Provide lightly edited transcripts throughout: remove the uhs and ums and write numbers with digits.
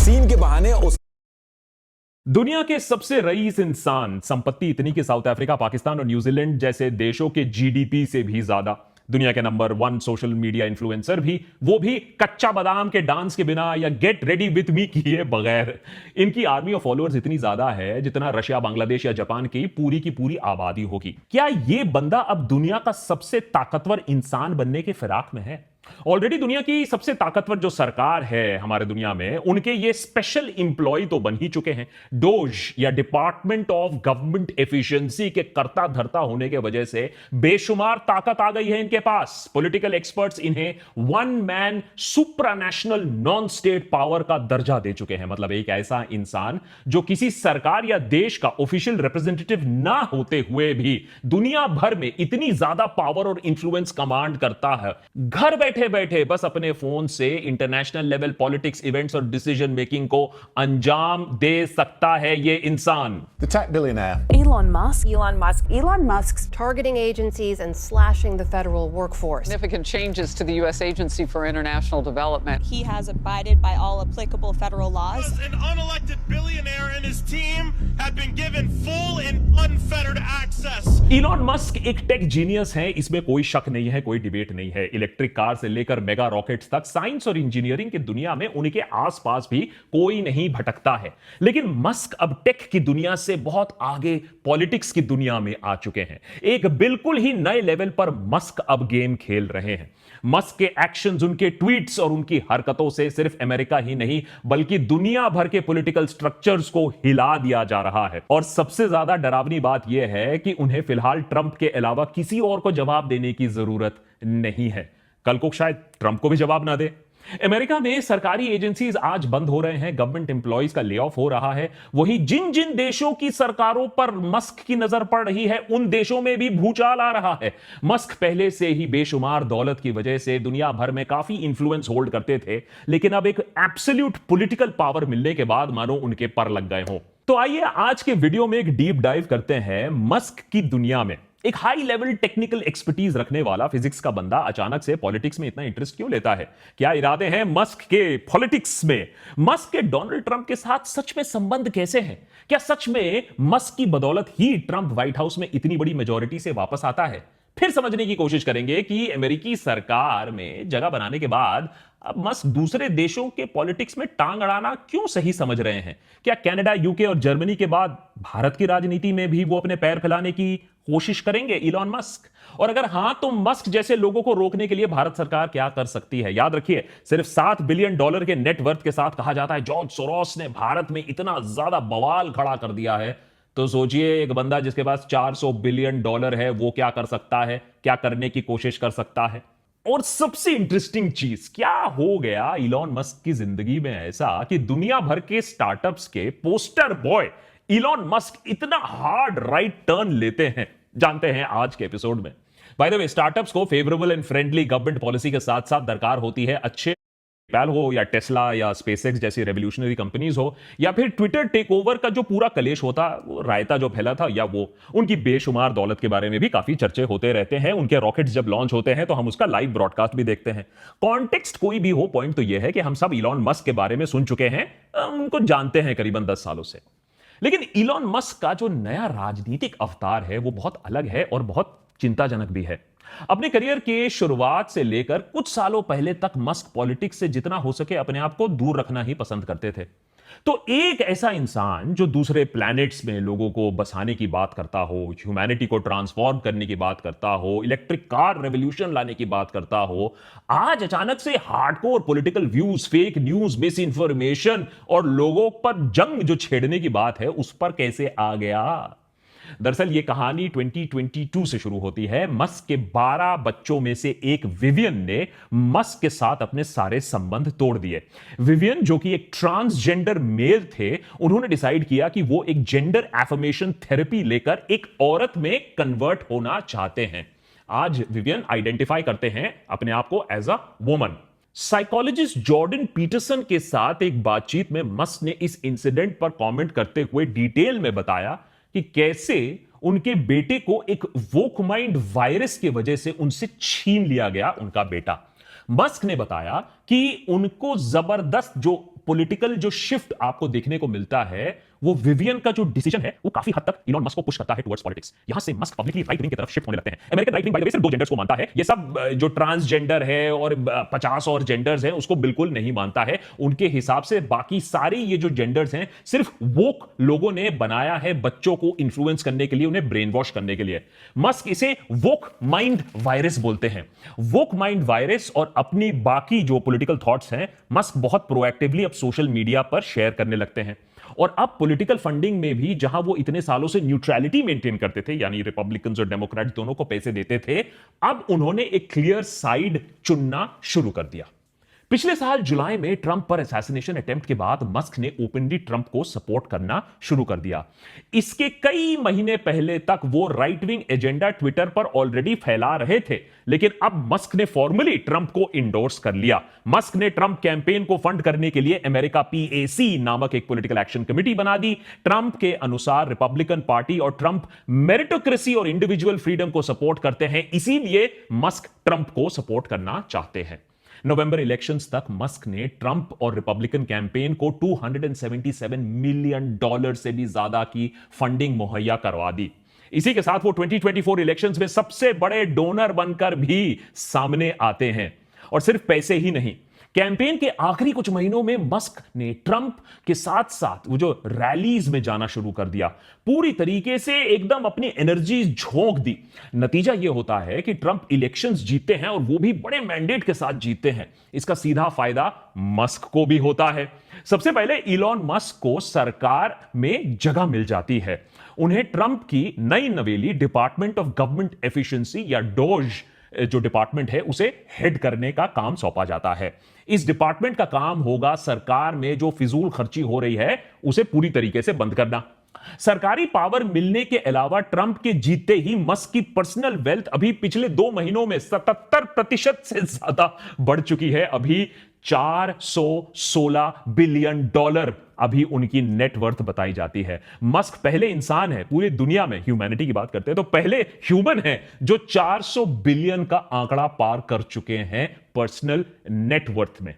Vaccine के बहाने उस दुनिया के सबसे रईस इंसान, संपत्ति इतनी कि साउथ अफ्रीका, पाकिस्तान और न्यूजीलैंड जैसे देशों के जीडीपी से भी ज्यादा। दुनिया के नंबर 1 सोशल मीडिया इन्फ्लुएंसर भी, वो भी कच्चा बादाम के डांस के बिना या गेट रेडी विथ मी किए बगैर। इनकी आर्मी ऑफ फॉलोअर्स इतनी ज्यादा है जितना रशिया, बांग्लादेश या जापान की पूरी आबादी होगी। क्या यह बंदा अब दुनिया का सबसे ताकतवर इंसान बनने के फिराक में है? ऑलरेडी दुनिया की सबसे ताकतवर जो सरकार है हमारे दुनिया में, उनके ये स्पेशल इंप्लॉय तो बन ही चुके हैं। डोज या डिपार्टमेंट ऑफ गवर्नमेंट एफिशिएंसी के कर्ता धर्ता होने के वजह से बेशुमार ताकत आ गई है इनके पास। पॉलिटिकल एक्सपर्ट्स इन्हें one man supranational non state power का दर्जा दे चुके हैं। मतलब एक ऐसा इंसान जो किसी सरकार या देश का ऑफिशियल रिप्रेजेंटेटिव ना होते हुए भी दुनिया भर में इतनी ज्यादा पावर और इंफ्लुएंस कमांड करता है। घर बैठे बैठे बस अपने फोन से इंटरनेशनल लेवल पॉलिटिक्स, इवेंट्स और डिसीजन मेकिंग को अंजाम दे सकता है ये इंसान। the tech billionaire. Elon Musk. Elon Musk's targeting agencies and slashing the federal workforce. Significant changes to the U.S. Agency for International Development. He has abided by all applicable federal laws. An unelected billionaire and his team have been given full and unfettered access. Elon Musk एक take genius है, इसमें कोई शक नहीं है, कोई debate नहीं है। इलेक्ट्रिक कार से लेकर मेगा रॉकेट्स तक साइंस और इंजीनियरिंग की दुनिया में उनके आसपास भी कोई नहीं भटकता है। लेकिन मस्क अब टेक की दुनिया से बहुत आगे पॉलिटिक्स की दुनिया में आ चुके हैं। एक बिल्कुल ही नए लेवल पर मस्क अब गेम खेल रहे हैं। मस्क के एक्शंस, उनके ट्वीट्स और उनकी हरकतों से सिर्फ अमेरिका ही नहीं बल्कि दुनिया भर के पॉलिटिकल स्ट्रक्चर्स को हिला दिया जा रहा है। और सबसे ज्यादा डरावनी बात यह है कि उन्हें फिलहाल ट्रंप के अलावा किसी और को जवाब देने की जरूरत नहीं है। कल को शायद ट्रंप को भी जवाब ना दे। अमेरिका में सरकारी एजेंसीज आज बंद हो रहे हैं, गवर्नमेंट एम्प्लॉइज का ले ऑफ हो रहा है। वही जिन जिन देशों की सरकारों पर मस्क की नजर पड़ रही है, उन देशों में भी भूचाल आ रहा है। मस्क पहले से ही बेशुमार दौलत की वजह से दुनिया भर में काफी इंफ्लुएंस होल्ड करते थे, लेकिन अब एक एब्सोल्यूट पॉलिटिकल पावर मिलने के बाद मानो उनके पर लग गए हों। तो आइए आज के वीडियो में एक डीप डाइव करते हैं मस्क की दुनिया में। एक हाई लेवल टेक्निकल एक्सपर्टीज रखने वाला फिजिक्स का बंदा अचानक से पॉलिटिक्स में इतना इंटरेस्ट क्यों लेता है? क्या इरादे हैं मस्क के पॉलिटिक्स में? मस्क के डोनाल्ड ट्रंप के साथ सच में संबंध कैसे हैं? क्या सच में मस्क की बदौलत ही ट्रंप व्हाइट हाउस में इतनी बड़ी मेजॉरिटी से वापस आता है? फिर समझने की कोशिश करेंगे कि अमेरिकी सरकार में जगह बनाने के बाद अब मस्क दूसरे देशों के पॉलिटिक्स में टांग अड़ाना क्यों सही समझ रहे हैं। क्या कनाडा, यूके और जर्मनी के बाद भारत की राजनीति में भी वो अपने पैर फैलाने की कोशिश करेंगे इलॉन मस्क? और अगर हां, तो मस्क जैसे लोगों को रोकने के लिए भारत सरकार क्या कर सकती है? याद रखिए, सिर्फ $7 बिलियन के नेटवर्थ के साथ कहा जाता है जॉर्ज सोरोस ने भारत में इतना ज्यादा बवाल खड़ा कर दिया है। तो सोचिए, एक बंदा जिसके पास $400 बिलियन है, वो क्या कर सकता है, क्या करने की कोशिश कर सकता है। और सबसे इंटरेस्टिंग चीज, क्या हो गया इलॉन मस्क की जिंदगी में ऐसा कि दुनिया भर के स्टार्टअप्स के पोस्टर बॉय इलॉन मस्क इतना हार्ड राइट टर्न लेते हैं? जानते हैं आज के एपिसोड में। बाय द वे, स्टार्टअप्स को favourable and friendly government policy के साथ साथ दरकार होती है अच्छे पैल हो या टेस्ला या स्पेसएक्स जैसी रेवोल्यूशनरी कंपनीज हो, या फिर ट्विटर टेक ओवर का जो पूरा कलेश होता, वो रायता जो फैला था, या वो उनकी बेशुमार दौलत के बारे में भी काफी चर्चे होते रहते हैं। उनके रॉकेट्स जब लॉन्च होते हैं तो हम उसका लाइव ब्रॉडकास्ट भी देखते हैं। कॉन्टेक्स्ट कोई भी हो, पॉइंट तो यह है कि हम सब इलॉन मस्क के बारे में सुन चुके हैं, उनको जानते हैं करीबन 10 सालों से। लेकिन इलॉन मस्क का जो नया राजनीतिक अवतार है वो बहुत अलग है और बहुत चिंताजनक भी है। अपने करियर के शुरुआत से लेकर कुछ सालों पहले तक मस्क पॉलिटिक्स से जितना हो सके अपने आप को दूर रखना ही पसंद करते थे। तो एक ऐसा इंसान जो दूसरे प्लैनेट्स में लोगों को बसाने की बात करता हो, ह्यूमैनिटी को ट्रांसफॉर्म करने की बात करता हो, इलेक्ट्रिक कार रेवोल्यूशन लाने की बात करता हो, आज अचानक से hardcore political views, fake news, miss information और लोगों पर जंग जो छेड़ने की बात है, उस पर कैसे आ गया? दरअसल ये कहानी 2022 से शुरू होती है। मस्क के 12 बच्चों में से एक विवियन ने मस्क के साथ अपने सारे संबंध तोड़ दिए। विवियन, जो कि एक ट्रांसजेंडर मेल थे, उन्होंने डिसाइड किया कि वो एक जेंडर एफर्मेशन थेरेपी लेकर एक औरत में कन्वर्ट होना चाहते हैं। आज विवियन आइडेंटिफाई करते हैं अपने आप को as a woman. Psychologist Jordan Peterson के साथ एक बातचीत में मस्क ने इस इंसिडेंट पर कमेंट करते हुए डिटेल में बताया कि कैसे उनके बेटे को एक वोक माइंड वायरस की वजह से उनसे छीन लिया गया उनका बेटा। मस्क ने बताया कि उनको जबरदस्त जो पॉलिटिकल जो शिफ्ट आपको देखने को मिलता है, वो विवियन का जो डिसीजन है वो काफी हद तक इलॉन मस्क को पुश करता है टुवर्ड्स पॉलिटिक्स। यहां से मस्क पब्लिकली राइट विंग की तरफ शिफ्ट होने लगते हैं। American right wing by the way सिर्फ दो जेंडर्स को मानता है। ये सब जो ट्रांसजेंडर है और 50 और जेंडर्स हैं उसको बिल्कुल नहीं मानता है। उनके हिसाब से बाकी सारी ये जो जेंडर्स हैं सिर्फ वोक लोगों ने बनाया है बच्चों को इन्फ्लुएंस करने के लिए, उन्हें ब्रेन वॉश करने के लिए। मस्क इसे वोक माइंड वायरस बोलते हैं। वोक माइंड वायरस और अपनी बाकी जो पॉलिटिकल थॉट्स हैं मस्क बहुत प्रोएक्टिवली अब सोशल मीडिया पर शेयर करने लगते हैं। और अब पॉलिटिकल फंडिंग में भी जहां वो इतने सालों से न्यूट्रलिटी मेंटेन करते थे, यानी रिपब्लिकन्स और डेमोक्रेट दोनों को पैसे देते थे, अब उन्होंने एक क्लियर साइड चुनना शुरू कर दिया। पिछले साल जुलाई में ट्रंप पर असैसिनेशन अटेम्प्ट के बाद मस्क ने ओपनली ट्रंप को सपोर्ट करना शुरू कर दिया। इसके कई महीने पहले तक वो राइट विंग एजेंडा ट्विटर पर ऑलरेडी फैला रहे थे, लेकिन अब मस्क ने फॉर्मली ट्रंप को इंडोर्स कर लिया। मस्क ने ट्रंप कैंपेन को फंड करने के लिए अमेरिका PAC नामक एक पॉलिटिकल एक्शन कमेटी बना दी। ट्रंप के अनुसार रिपब्लिकन पार्टी और ट्रंप मेरिटोक्रेसी और इंडिविजुअल फ्रीडम को सपोर्ट करते हैं, इसीलिए मस्क ट्रंप को सपोर्ट करना चाहते हैं। नवंबर इलेक्शंस तक मस्क ने ट्रंप और रिपब्लिकन कैंपेन को $277 मिलियन से भी ज्यादा की फंडिंग मुहैया करवा दी। इसी के साथ वो 2024 इलेक्शंस में सबसे बड़े डोनर बनकर भी सामने आते हैं। और सिर्फ पैसे ही नहीं, कैंपेन के आखिरी कुछ महीनों में मस्क ने ट्रंप के साथ साथ वो जो रैलीज में जाना शुरू कर दिया, पूरी तरीके से एकदम अपनी एनर्जी झोंक दी। नतीजा यह होता है कि ट्रंप इलेक्शंस जीतते हैं और वो भी बड़े मैंडेट के साथ जीतते हैं। इसका सीधा फायदा मस्क को भी होता है। सबसे पहले इलॉन मस्क को सरकार में जगह मिल जाती है। उन्हें ट्रंप की नई नवेली डिपार्टमेंट ऑफ गवर्नमेंट एफिशिएंसी या डोज जो डिपार्टमेंट है उसे हेड करने का काम सौंपा जाता है। इस डिपार्टमेंट का काम होगा सरकार में जो फिजूल खर्ची हो रही है उसे पूरी तरीके से बंद करना। सरकारी पावर मिलने के अलावा ट्रंप के जीतते ही मस्क की पर्सनल वेल्थ अभी पिछले 2 महीनों में 77% से ज्यादा बढ़ चुकी है। अभी $416 बिलियन अभी उनकी नेटवर्थ बताई जाती है। मस्क पहले इंसान है पूरी दुनिया में, ह्यूमैनिटी की बात करते हैं तो पहले ह्यूमन है जो 400 बिलियन का आंकड़ा पार कर चुके हैं पर्सनल नेटवर्थ में।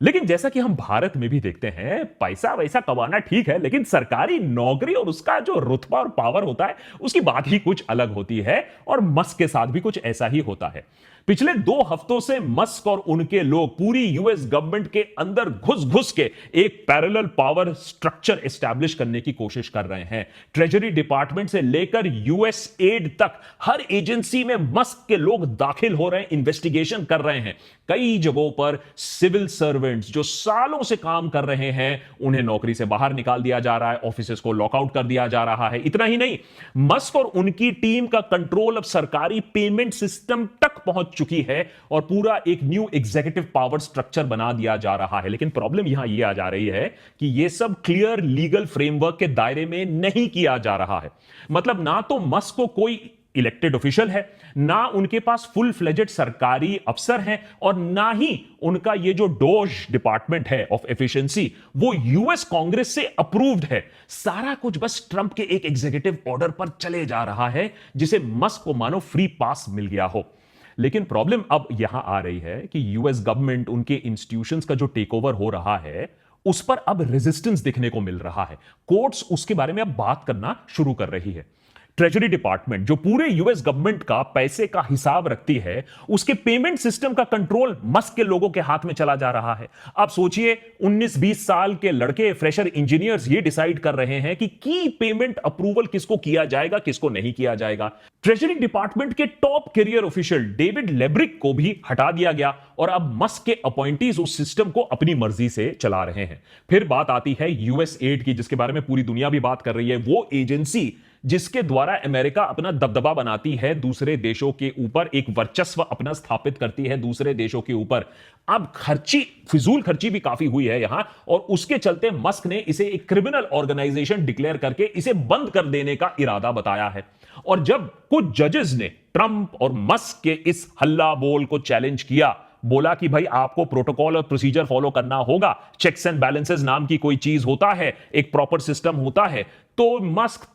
लेकिन जैसा कि हम भारत में भी देखते हैं, पैसा वैसा कमाना ठीक है, लेकिन सरकारी नौकरी और उसका जो रुतबा और पावर होता है उसकी बात ही कुछ अलग होती है। और मस्क के साथ भी कुछ ऐसा ही होता है। पिछले 2 हफ्तों से मस्क और उनके लोग पूरी यूएस गवर्नमेंट के अंदर घुस घुस के एक पैरेलल पावर स्ट्रक्चर एस्टैब्लिश करने की कोशिश कर रहे हैं। ट्रेजरी डिपार्टमेंट से लेकर यूएस एड तक हर एजेंसी में मस्क के लोग दाखिल हो रहे हैं, इन्वेस्टिगेशन कर रहे हैं। कई जगहों पर सिविल सर्वेंट्स जो सालों से काम कर रहे हैं उन्हें नौकरी से बाहर निकाल दिया जा रहा है, ऑफिसेस को लॉकआउट कर दिया जा रहा है। इतना ही नहीं, मस्क और उनकी टीम का कंट्रोल अब सरकारी पेमेंट सिस्टम तक पहुंच चुकी है और पूरा एक न्यू एग्जीक्यूटिव पावर स्ट्रक्चर बना दिया जा रहा है। लेकिन प्रॉब्लम यहां यह आ जा रही है कि यह सब क्लियर लीगल फ्रेमवर्क के दायरे में नहीं किया जा रहा है। मतलब ना तो मस्क को कोई इलेक्टेड ऑफिशियल है, ना उनके पास फुल फ्लेजेड सरकारी अफसर हैं, और ना ही उनका ये जो डोज डिपार्टमेंट है ऑफ एफिशिएंसी वो यूएस कांग्रेस से अप्रूव्ड है। सारा कुछ बस ट्रंप के एक एग्जीक्यूटिव ऑर्डर पर चले जा रहा है, जिसे मस्क को मानो फ्री पास मिल गया हो। लेकिन प्रॉब्लम अब यहां आ रही है कि यूएस गवर्नमेंट, उनके इंस्टीट्यूशंस का जो टेक ओवर हो रहा है उस पर अब रेजिस्टेंस दिखने को मिल रहा है। कोर्ट्स उसके बारे में अब बात करना शुरू कर रही है। ट्रेजरी डिपार्टमेंट जो पूरे यूएस गवर्नमेंट का पैसे का हिसाब रखती है, उसके पेमेंट सिस्टम का कंट्रोल मस्क के लोगों के हाथ में चला जा रहा है। आप सोचिए, 19-20 साल के लड़के फ्रेशर इंजीनियर्स ये डिसाइड कर रहे हैं कि की पेमेंट अप्रूवल किसको किया जाएगा, किसको नहीं किया जाएगा। ट्रेजरी डिपार्टमेंट के टॉप करियर ऑफिशियल डेविड लेब्रिक को भी हटा दिया गया और अब मस्क के अपॉइंटीज उस सिस्टम को अपनी मर्जी से चला रहे हैं। फिर बात आती है यूएस एड की, जिसके बारे में पूरी दुनिया भी बात कर रही है। वो एजेंसी जिसके द्वारा अमेरिका अपना दबदबा बनाती है दूसरे देशों के ऊपर, एक वर्चस्व अपना स्थापित करती है दूसरे देशों के ऊपर। अब फिजूल खर्ची भी काफी हुई है यहां, और उसके चलते मस्क ने इसे एक क्रिमिनल ऑर्गेनाइजेशन डिक्लेयर करके इसे बंद कर देने का इरादा बताया है। और जब कुछ जजेस ने ट्रंप और मस्क के इस हल्ला बोल को चैलेंज किया, बोला कि भाई आपको प्रोटोकॉल और प्रोसीजर फॉलो करना होगा, चेक्स एंड बैलेंसेस नाम की कोई चीज होता है, एक प्रॉपर सिस्टम होता है, तो मस्क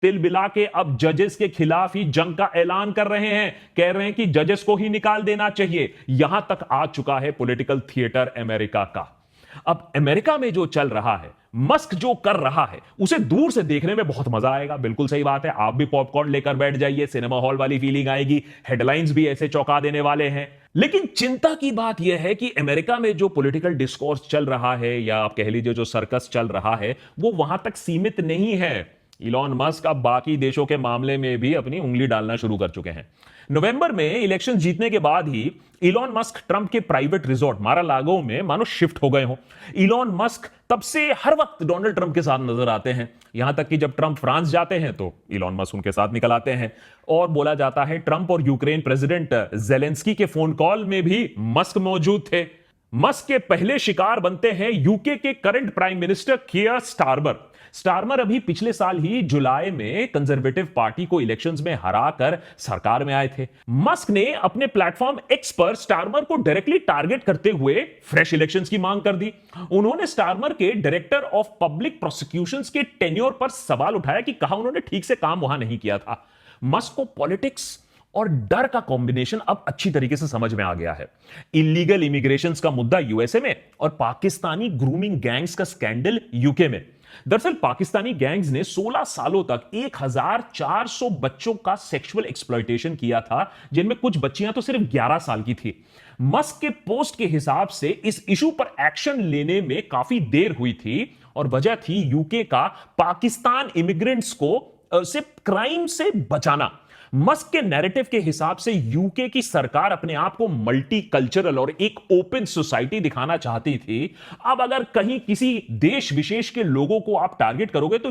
तिल बिला के अब जजेस के खिलाफ ही जंग का ऐलान कर रहे हैं, कह रहे हैं कि जजेस को ही निकाल देना चाहिए। यहां तक आ चुका है पॉलिटिकल थिएटर अमेरिका का। अब अमेरिका में जो चल रहा है, मस्क जो कर रहा है, उसे दूर से देखने में बहुत मजा आएगा। बिल्कुल सही बात है, आप भी पॉपकॉर्न लेकर बैठ जाइए, सिनेमा हॉल वाली फीलिंग आएगी, हेडलाइंस भी ऐसे चौंका देने वाले हैं। लेकिन चिंता की बात यह है कि अमेरिका में जो पॉलिटिकल डिस्कोर्स चल रहा है, या आप कह लीजिए जो सर्कस चल रहा है, वो वहां तक सीमित नहीं है। इलॉन मस्क अब बाकी देशों के मामले में भी अपनी उंगली डालना शुरू कर चुके हैं। नवंबर में इलेक्शन जीतने के बाद ही इलॉन मस्क ट्रंप के प्राइवेट रिजॉर्ट मारा-लागो में मानो शिफ्ट हो गए हो। इलॉन मस्क तब से हर वक्त डोनाल्ड ट्रंप के साथ नजर आते हैं, यहां तक कि जब ट्रंप फ्रांस जाते हैं तो इलॉन मस्क उनके साथ निकल आते हैं। और बोला जाता है ट्रंप और यूक्रेन प्रेसिडेंट जेलेंस्की के फोन कॉल में भी मस्क मौजूद थे। मस्क के पहले शिकार बनते हैं यूके के current prime minister Keir Starmer. Starmer अभी पिछले साल ही जुलाई में कंजर्वेटिव पार्टी को इलेक्शंस में हराकर सरकार में आए थे। मस्क ने अपने प्लेटफॉर्म एक्स पर स्टारमर को डायरेक्टली टारगेट करते हुए फ्रेश इलेक्शंस की मांग कर दी। उन्होंने स्टारमर के डायरेक्टर ऑफ पब्लिक प्रोसिक्यूशंस के टेन्योर पर सवाल उठाया कि कहा उन्होंने ठीक से काम वहां नहीं किया था। मस्क को पॉलिटिक्स और डर का कॉम्बिनेशन अब अच्छी तरीके से समझ में आ गया है। इलीगल इमिग्रेशन का मुद्दा यूएसए में और पाकिस्तानी ग्रूमिंग गैंग्स का स्कैंडल यूके में। दरअसल पाकिस्तानी गैंग्स ने 16 सालों तक 1400 बच्चों का सेक्सुअल एक्सप्लॉयटेशन किया था, जिनमें कुछ बच्चियां तो सिर्फ 11 साल की थी। मस्क के पोस्ट के हिसाब से इस इशू पर एक्शन लेने में काफी देर हुई थी, और वजह थी यूके का पाकिस्तान इमिग्रेंट्स को से क्राइम से बचाना। मस्क के नैरेटिव के हिसाब से यूके की सरकार अपने आप को मल्टी कल्चरल और एक ओपन सोसाइटी दिखाना चाहती थी। अब अगर कहीं किसी देश विशेष के लोगों को आप टारगेट करोगे तो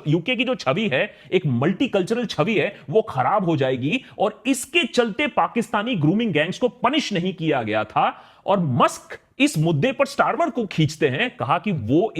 यूके की जो छवि है, एक मल्टी कल्चरल छवि है, वो खराब हो जाएगी। और इसके चलते पाकिस्तानी ग्रूमिंग गैंग्स को पनिश नहीं किया गया था। और मस्क इस मुद्दे पर स्टारमर को खींचते हैं, कहा कि वो